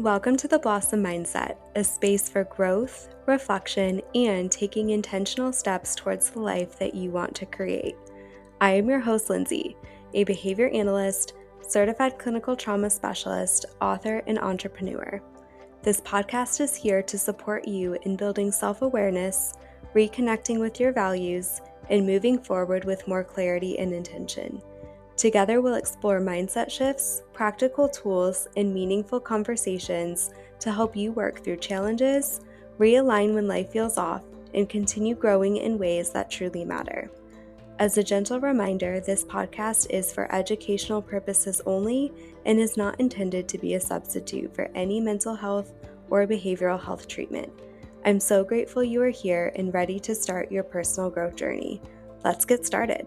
Welcome to the Blossom Mindset, a space for growth, reflection, and taking intentional steps towards the life that you want to create. I am your host, Lindsay, a behavior analyst, certified clinical trauma specialist, author, and entrepreneur. This podcast is here to support you in building self-awareness, reconnecting with your values, and moving forward with more clarity and intention. Together, we'll explore mindset shifts, practical tools, and meaningful conversations to help you work through challenges, realign when life feels off, and continue growing in ways that truly matter. As a gentle reminder, this podcast is for educational purposes only and is not intended to be a substitute for any mental health or behavioral health treatment. I'm so grateful you are here and ready to start your personal growth journey. Let's get started.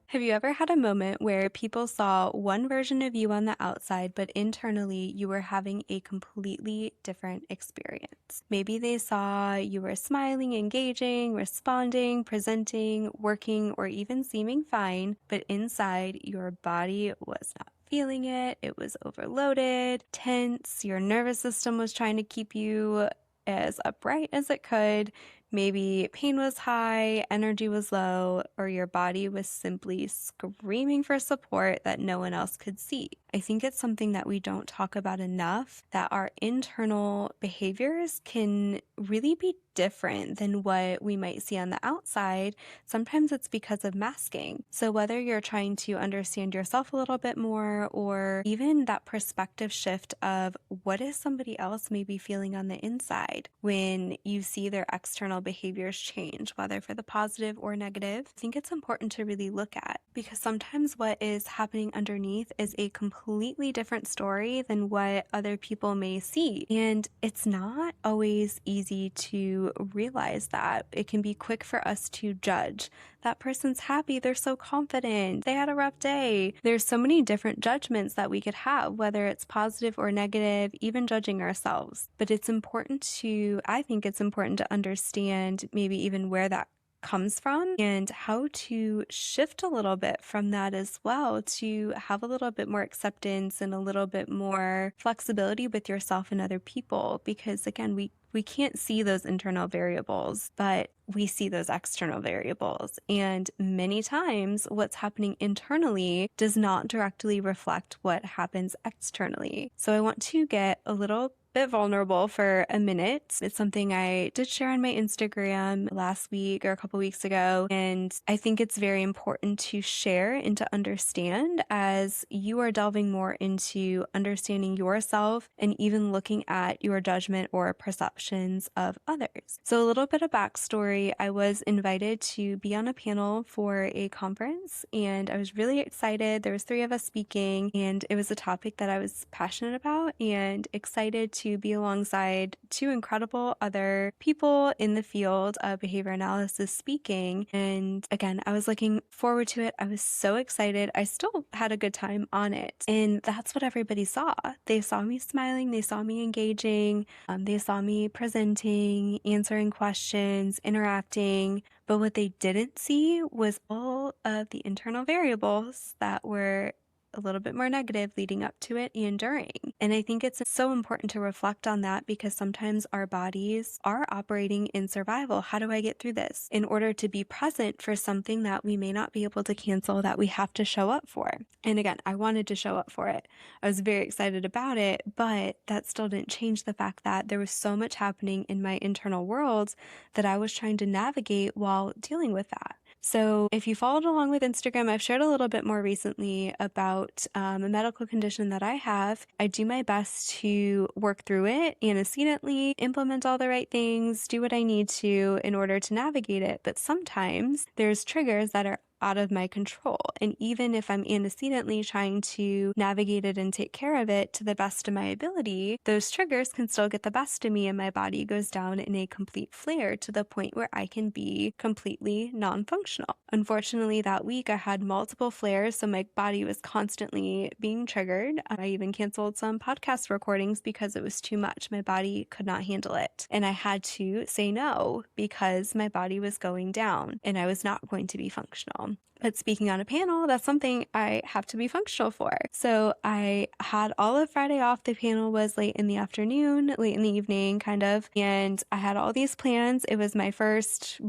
Have you ever had a moment where people saw one version of you on the outside, but internally you were having a completely different experience? Maybe they saw you were smiling, engaging, responding, presenting, working, or even seeming fine, but inside your body was not feeling it. It was overloaded, tense. Your nervous system was trying to keep you as upright as it could. Maybe pain was high, energy was low, or your body was simply screaming for support that no one else could see. I think it's something that we don't talk about enough, that our internal behaviors can really be different than what we might see on the outside. Sometimes it's because of masking. So whether you're trying to understand yourself a little bit more, or even that perspective shift of what is somebody else maybe feeling on the inside when you see their external behaviors change, whether for the positive or negative, I think it's important to really look at, because sometimes what is happening underneath is a completely different story than what other people may see. And it's not always easy to realize that. It can be quick for us to judge. That person's happy, they're so confident, they had a rough day. There's so many different judgments that we could have, whether it's positive or negative, even judging ourselves. But I think it's important to understand maybe even where that comes from and how to shift a little bit from that as well, to have a little bit more acceptance and a little bit more flexibility with yourself and other people. Because again, we can't see those internal variables, but we see those external variables. And many times what's happening internally does not directly reflect what happens externally. So I want to get a little bit vulnerable for a minute. It's something I did share on my Instagram last week or a couple weeks ago. And I think it's very important to share and to understand as you are delving more into understanding yourself and even looking at your judgment or perceptions of others. So a little bit of backstory. I was invited to be on a panel for a conference and I was really excited. There was 3 of us speaking and it was a topic that I was passionate about and excited to be alongside 2 incredible other people in the field of behavior analysis speaking. And again, I was looking forward to it. I was so excited. I still had a good time on it. And that's what everybody saw. They saw me smiling. They saw me engaging. They saw me presenting, answering questions, interacting. But what they didn't see was all of the internal variables that were a little bit more negative leading up to it and during. And I think it's so important to reflect on that because sometimes our bodies are operating in survival. How do I get through this? In order to be present for something that we may not be able to cancel, that we have to show up for. And again, I wanted to show up for it. I was very excited about it, but that still didn't change the fact that there was so much happening in my internal world that I was trying to navigate while dealing with that. So if you followed along with Instagram, I've shared a little bit more recently about a medical condition that I have. I do my best to work through it antecedently, implement all the right things, do what I need to in order to navigate it. But sometimes there's triggers that are out of my control. And even if I'm antecedently trying to navigate it and take care of it to the best of my ability, those triggers can still get the best of me and my body goes down in a complete flare to the point where I can be completely non-functional. Unfortunately, that week I had multiple flares, so my body was constantly being triggered. I even canceled some podcast recordings because it was too much. My body could not handle it. And I had to say no because my body was going down and I was not going to be functional. functional. But speaking on a panel, that's something I have to be functional for. So I had all of Friday off. The panel was late in the afternoon, late in the evening, kind of. And I had all these plans. It was my first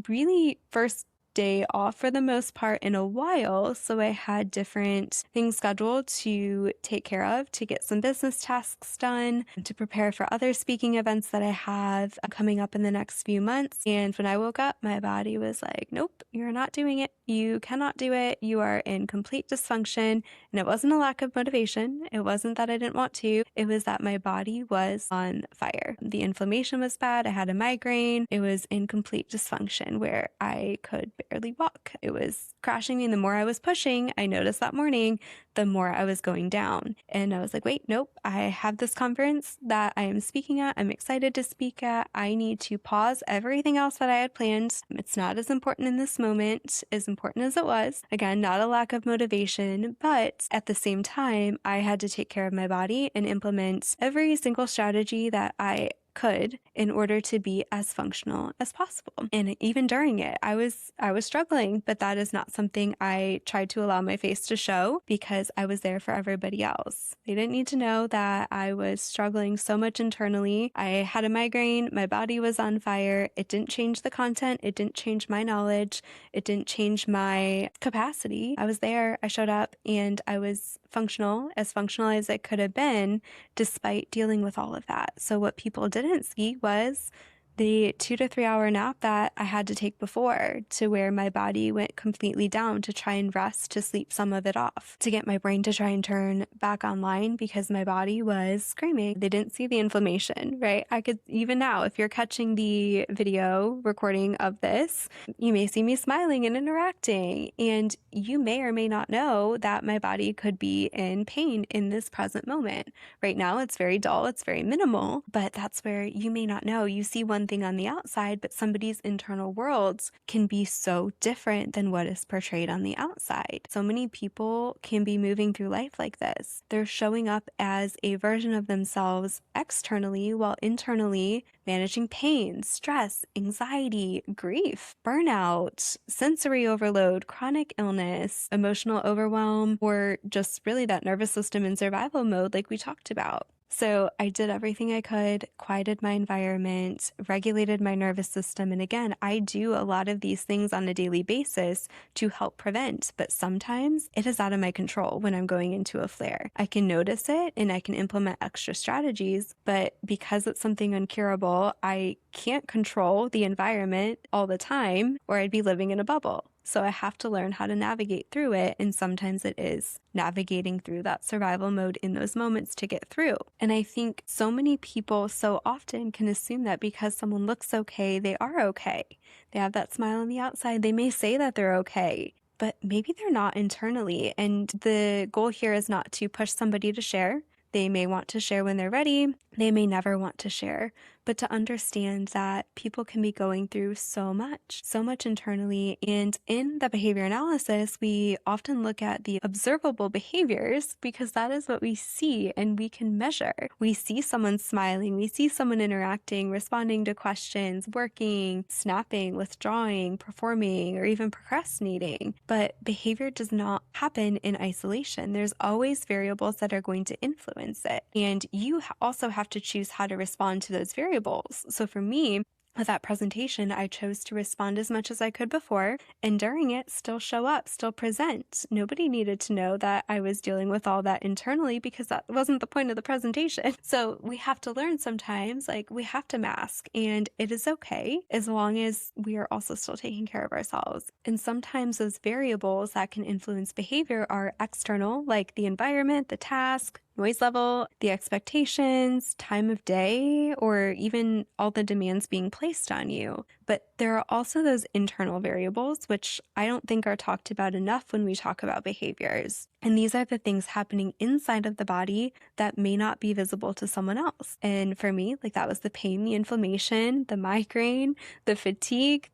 day off for the most part in a while. So I had different things scheduled to take care of, to get some business tasks done, to prepare for other speaking events that I have coming up in the next few months. And when I woke up, my body was like, nope, you're not doing it. You cannot do it. You are in complete dysfunction. And it wasn't a lack of motivation. It wasn't that I didn't want to. It was that my body was on fire. The inflammation was bad. I had a migraine. It was in complete dysfunction where I could barely walk. It was crashing me. And the more I was pushing, I noticed that morning, the more I was going down. And I was like, wait, nope, I have this conference that I am speaking at. I'm excited to speak at. I need to pause everything else that I had planned. It's not as important in this moment, as important as it was. Again, not a lack of motivation, but at the same time, I had to take care of my body and implement every single strategy that I could in order to be as functional as possible. And even during it, I was struggling, but that is not something I tried to allow my face to show because I was there for everybody else. They didn't need to know that I was struggling so much internally. I had a migraine. My body was on fire. It didn't change the content. It didn't change my knowledge. It didn't change my capacity. I was there. I showed up and I was functional as it could have been despite dealing with all of that. So what people didn't see was the 2 to 3 hour nap that I had to take before, to where my body went completely down to try and rest, to sleep some of it off, to get my brain to try and turn back online because my body was screaming. They didn't see the inflammation, right? I could, even now, if you're catching the video recording of this, you may see me smiling and interacting, and you may or may not know that my body could be in pain in this present moment. Right now, it's very dull, it's very minimal, but that's where you may not know. You see one thing on the outside, but somebody's internal worlds can be so different than what is portrayed on the outside. So many people can be moving through life like this. They're showing up as a version of themselves externally while internally managing pain, stress, anxiety, grief, burnout, sensory overload, chronic illness, emotional overwhelm, or just really that nervous system in survival mode like we talked about. So I did everything I could, quieted my environment, regulated my nervous system. And again, I do a lot of these things on a daily basis to help prevent, but sometimes it is out of my control when I'm going into a flare. I can notice it and I can implement extra strategies, but because it's something incurable, I can't control the environment all the time or I'd be living in a bubble. So I have to learn how to navigate through it. And sometimes it is navigating through that survival mode in those moments to get through. And I think so many people so often can assume that because someone looks okay, they are okay. They have that smile on the outside. They may say that they're okay, but maybe they're not internally. And the goal here is not to push somebody to share. They may want to share when they're ready. They may never want to share, but to understand that people can be going through so much internally. And in the behavior analysis, we often look at the observable behaviors because that is what we see and we can measure. We see someone smiling, we see someone interacting, responding to questions, working, snapping, withdrawing, performing, or even procrastinating. But behavior does not happen in isolation. There's always variables that are going to influence it. And you also have to choose how to respond to those variables. So for me, with that presentation, I chose to respond as much as I could before, and during it, still show up, still present. Nobody needed to know that I was dealing with all that internally because that wasn't the point of the presentation. So we have to learn sometimes, like we have to mask, and it is okay as long as we are also still taking care of ourselves. And sometimes those variables that can influence behavior are external, like the environment, the task, noise level, the expectations, time of day, or even all the demands being placed on you. But there are also those internal variables, which I don't think are talked about enough when we talk about behaviors. And these are the things happening inside of the body that may not be visible to someone else. And for me, like that was the pain, the inflammation, the migraine, the fatigue,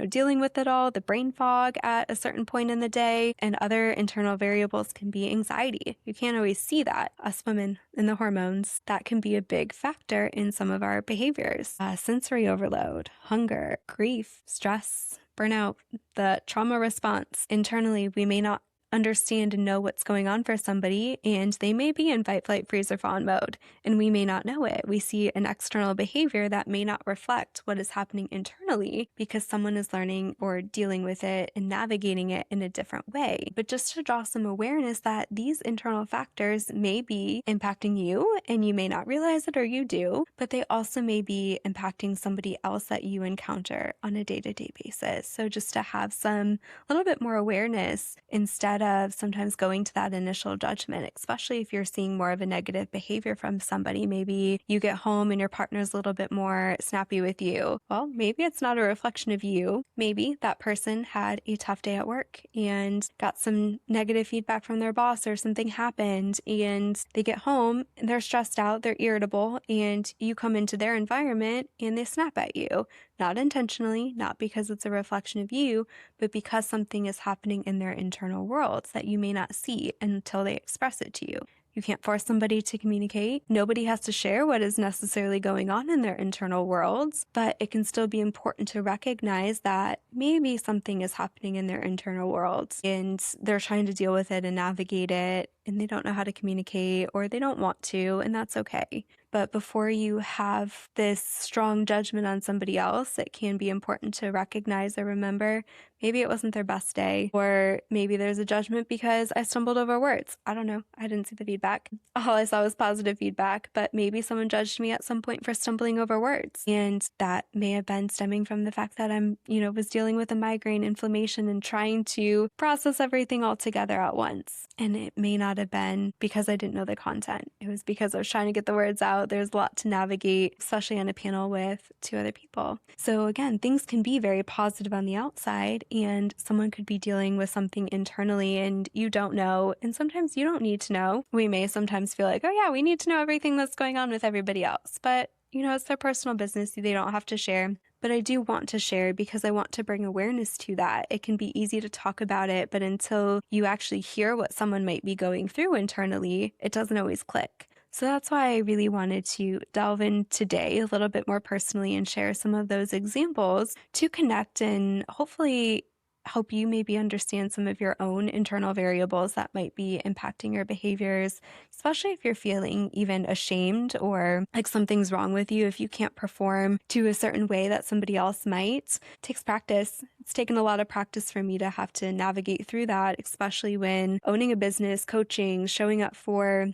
dealing with it all, the brain fog at a certain point in the day, and other internal variables can be anxiety. You can't always see that. Us women and the hormones, that can be a big factor in some of our behaviors. Sensory overload, hunger, grief, stress, burnout, the trauma response. Internally, we may not understand and know what's going on for somebody, and they may be in fight, flight, freeze, or fawn mode, and we may not know it. We see an external behavior that may not reflect what is happening internally because someone is learning or dealing with it and navigating it in a different way. But just to draw some awareness that these internal factors may be impacting you, and you may not realize it, or you do, but they also may be impacting somebody else that you encounter on a day-to-day basis. So just to have a little bit more awareness instead of sometimes going to that initial judgment, especially if you're seeing more of a negative behavior from somebody. Maybe you get home and your partner's a little bit more snappy with you. Well, maybe it's not a reflection of you. Maybe that person had a tough day at work and got some negative feedback from their boss, or something happened, and they get home and they're stressed out, they're irritable, and you come into their environment and they snap at you. Not intentionally, not because it's a reflection of you, but because something is happening in their internal worlds that you may not see until they express it to you. You can't force somebody to communicate. Nobody has to share what is necessarily going on in their internal worlds, but it can still be important to recognize that maybe something is happening in their internal worlds and they're trying to deal with it and navigate it, and they don't know how to communicate, or they don't want to, and that's okay. But before you have this strong judgment on somebody else, it can be important to recognize or remember maybe it wasn't their best day, or maybe there's a judgment because I stumbled over words. I don't know. I didn't see the feedback. All I saw was positive feedback, but maybe someone judged me at some point for stumbling over words. And that may have been stemming from the fact that was dealing with a migraine, inflammation, and trying to process everything all together at once. And it may not have been because I didn't know the content. It was because I was trying to get the words out. There's a lot to navigate, especially on a panel with two other people. So again, things can be very positive on the outside, and someone could be dealing with something internally and you don't know. And sometimes you don't need to know. We may sometimes feel like, oh yeah, we need to know everything that's going on with everybody else. But it's their personal business. They don't have to share. But I do want to share because I want to bring awareness to that. It can be easy to talk about it, but until you actually hear what someone might be going through internally, it doesn't always click. So that's why I really wanted to delve in today a little bit more personally and share some of those examples to connect and hopefully help you maybe understand some of your own internal variables that might be impacting your behaviors, especially if you're feeling even ashamed or like something's wrong with you. If you can't perform to a certain way that somebody else might, it takes practice. It's taken a lot of practice for me to have to navigate through that, especially when owning a business, coaching, showing up for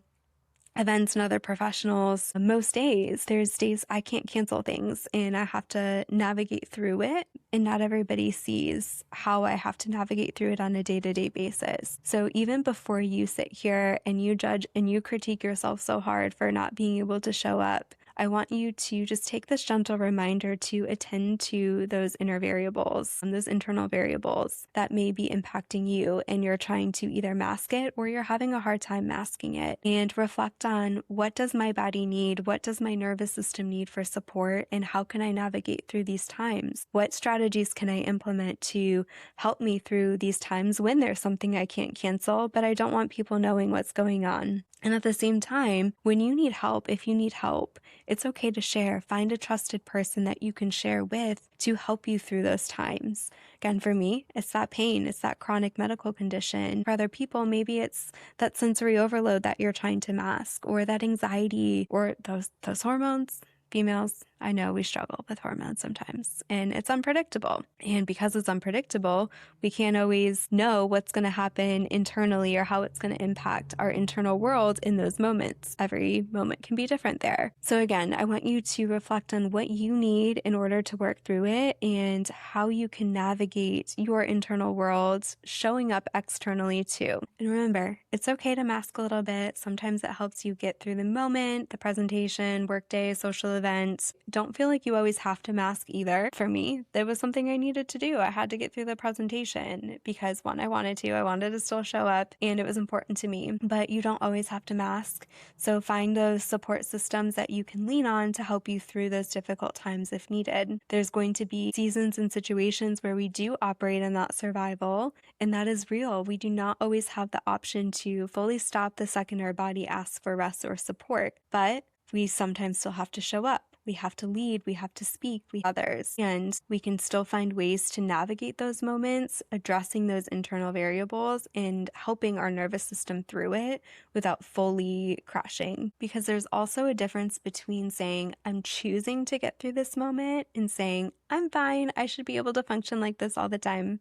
events and other professionals. Most days, there's days I can't cancel things and I have to navigate through it. And not everybody sees how I have to navigate through it on a day-to-day basis. So even before you sit here and you judge and you critique yourself so hard for not being able to show up, I want you to just take this gentle reminder to attend to those inner variables and those internal variables that may be impacting you, and you're trying to either mask it or you're having a hard time masking it, and reflect on what does my body need? What does my nervous system need for support? And how can I navigate through these times? What strategies can I implement to help me through these times when there's something I can't cancel, but I don't want people knowing what's going on? And at the same time, when you need help, if you need help, it's okay to share. Find a trusted person that you can share with to help you through those times. Again, for me, it's that pain. It's that chronic medical condition. For other people, maybe it's that sensory overload that you're trying to mask, or that anxiety, or those hormones. Females, I know we struggle with hormones sometimes, and it's unpredictable. And because it's unpredictable, we can't always know what's going to happen internally or how it's going to impact our internal world in those moments. Every moment can be different there. So again, I want you to reflect on what you need in order to work through it and how you can navigate your internal world showing up externally too. And remember, it's okay to mask a little bit. Sometimes it helps you get through the moment, the presentation, workday, social event. Don't feel like you always have to mask either. For me, that was something I needed to do. I had to get through the presentation because one, I wanted to still show up, and it was important to me, but you don't always have to mask. So find those support systems that you can lean on to help you through those difficult times if needed. There's going to be seasons and situations where we do operate in that survival, and that is real. We do not always have the option to fully stop the second our body asks for rest or support, but we sometimes still have to show up. we have to lead, we have to speak, we have others. And we can still find ways to navigate those moments, addressing those internal variables and helping our nervous system through it without fully crashing. Because there's also a difference between saying, I'm choosing to get through this moment, and saying, I'm fine, I should be able to function like this all the time.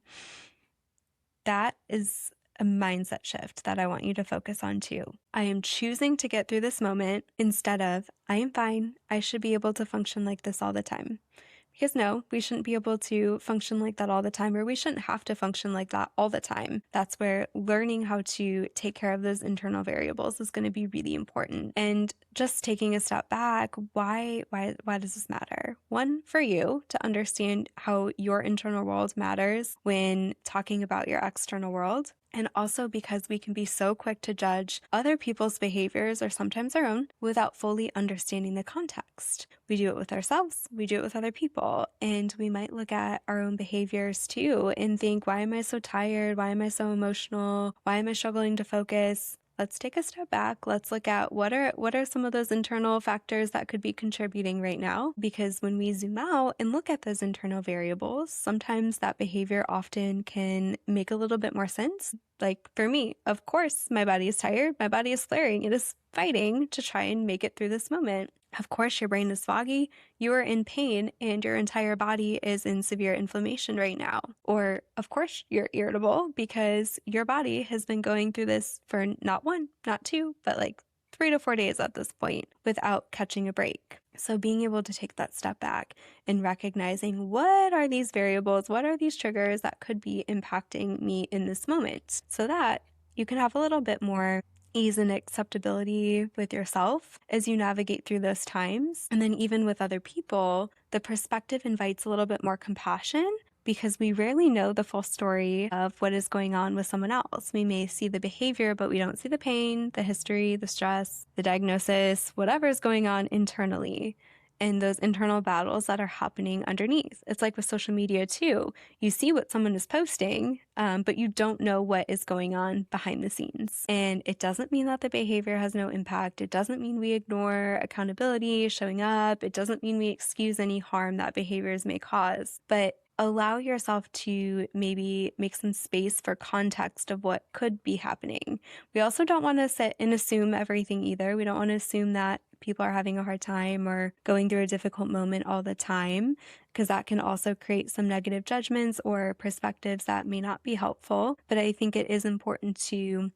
That is a mindset shift that I want you to focus on too. I am choosing to get through this moment instead of, I am fine, I should be able to function like this all the time. Because no, we shouldn't be able to function like that all the time, or we shouldn't have to function like that all the time. That's where learning how to take care of those internal variables is going to be really important. And just taking a step back, why does this matter? One, for you to understand how your internal world matters when talking about your external world. And also because we can be so quick to judge other people's behaviors or sometimes our own without fully understanding the context. We do it with ourselves, we do it with other people, and we might look at our own behaviors too and think, why am I so tired? Why am I so emotional? Why am I struggling to focus? Let's take a step back. Let's look at what are some of those internal factors that could be contributing right now. Because when we zoom out and look at those internal variables, sometimes that behavior often can make a little bit more sense. Like for me, of course, my body is tired. My body is flaring. It is fighting to try and make it through this moment. Of course, your brain is foggy, you are in pain, and your entire body is in severe inflammation right now. Or, of course, you're irritable because your body has been going through this for not one, not two, but like 3 to 4 days at this point without catching a break. So being able to take that step back and recognizing, what are these variables? What are these triggers that could be impacting me in this moment? So that you can have a little bit more ease and acceptability with yourself as you navigate through those times. And then even with other people, the perspective invites a little bit more compassion, because we rarely know the full story of what is going on with someone else. We may see the behavior, but we don't see the pain, the history, the stress, the diagnosis, whatever is going on internally, and those internal battles that are happening underneath. It's like with social media too. You see what someone is posting, but you don't know what is going on behind the scenes. And it doesn't mean that the behavior has no impact. It doesn't mean we ignore accountability, showing up. It doesn't mean we excuse any harm that behaviors may cause. But allow yourself to maybe make some space for context of what could be happening. We also don't want to sit and assume everything either. We don't want to assume that people are having a hard time or going through a difficult moment all the time, because that can also create some negative judgments or perspectives that may not be helpful. But I think it is important to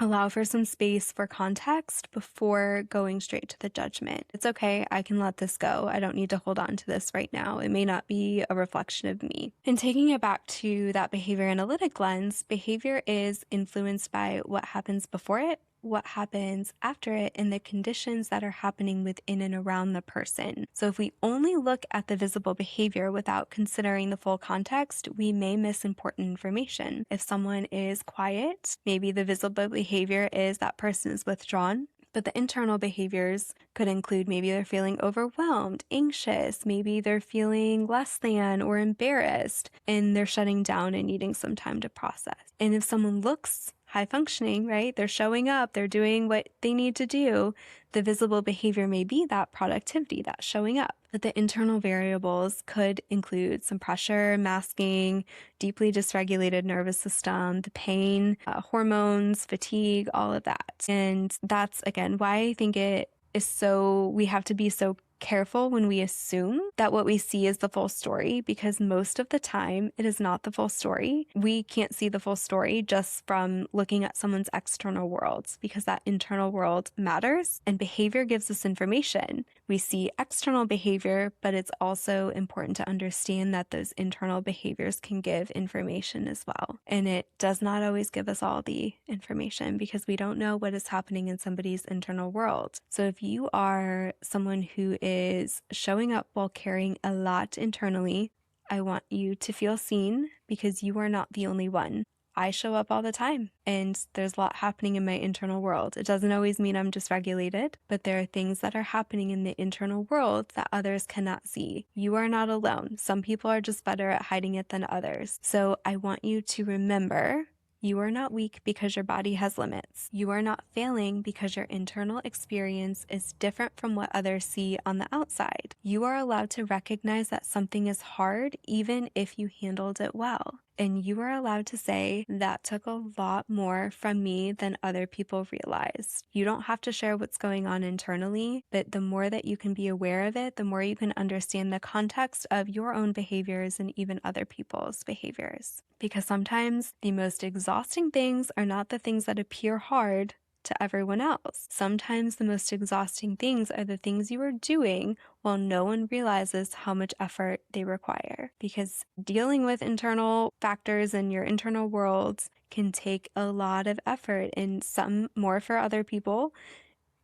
allow for some space for context before going straight to the judgment. It's okay, I can let this go. I don't need to hold on to this right now. It may not be a reflection of me. And taking it back to that behavior analytic lens, behavior is influenced by what happens before it, what happens after it, and the conditions that are happening within and around the person. So if we only look at the visible behavior without considering the full context, we may miss important information. If someone is quiet, maybe the visible behavior is that person is withdrawn. But the internal behaviors could include, maybe they're feeling overwhelmed, anxious, maybe they're feeling less than or embarrassed, and they're shutting down and needing some time to process. And if someone looks high functioning, right? They're showing up, they're doing what they need to do. The visible behavior may be that productivity, that showing up. But the internal variables could include some pressure, masking, deeply dysregulated nervous system, the pain, hormones, fatigue, all of that. And that's, again, why I think it is so, we have to be so careful when we assume that what we see is the full story, because most of the time it is not the full story. We can't see the full story just from looking at someone's external worlds, because that internal world matters and behavior gives us information. We see external behavior, but it's also important to understand that those internal behaviors can give information as well. And it does not always give us all the information, because we don't know what is happening in somebody's internal world. So if you are someone who is showing up while carrying a lot internally, I want you to feel seen, because you are not the only one. I show up all the time and there's a lot happening in my internal world. It doesn't always mean I'm dysregulated, but there are things that are happening in the internal world that others cannot see. You are not alone. Some people are just better at hiding it than others. So I want you to remember You are not weak because your body has limits. You are not failing because your internal experience is different from what others see on the outside. You are allowed to recognize that something is hard even if you handled it well. And you are allowed to say, that took a lot more from me than other people realized. You don't have to share what's going on internally, but the more that you can be aware of it, the more you can understand the context of your own behaviors and even other people's behaviors. Because sometimes the most exhausting things are not the things that appear hard to everyone else. Sometimes the most exhausting things are the things you are doing while no one realizes how much effort they require. Because dealing with internal factors in your internal worlds can take a lot of effort, and some more for other people.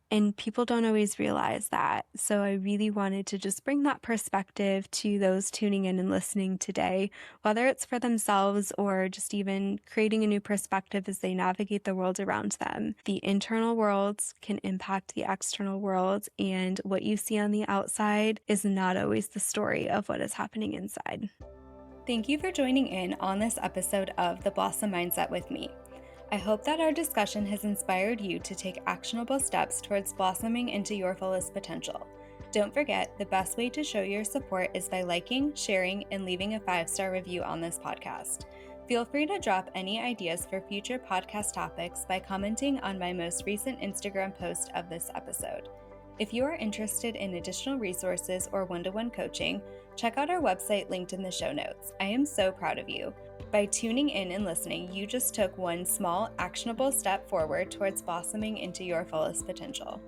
And people don't always realize that. So I really wanted to just bring that perspective to those tuning in and listening today, whether it's for themselves or just even creating a new perspective as they navigate the world around them. The internal worlds can impact the external world, and what you see on the outside is not always the story of what is happening inside. Thank you for joining in on this episode of The Blossom Mindset with me. I hope that our discussion has inspired you to take actionable steps towards blossoming into your fullest potential. Don't forget, the best way to show your support is by liking, sharing, and leaving a 5-star review on this podcast. Feel free to drop any ideas for future podcast topics by commenting on my most recent Instagram post of this episode. If you are interested in additional resources or one-to-one coaching, check out our website linked in the show notes. I am so proud of you. By tuning in and listening, you just took one small, actionable step forward towards blossoming into your fullest potential.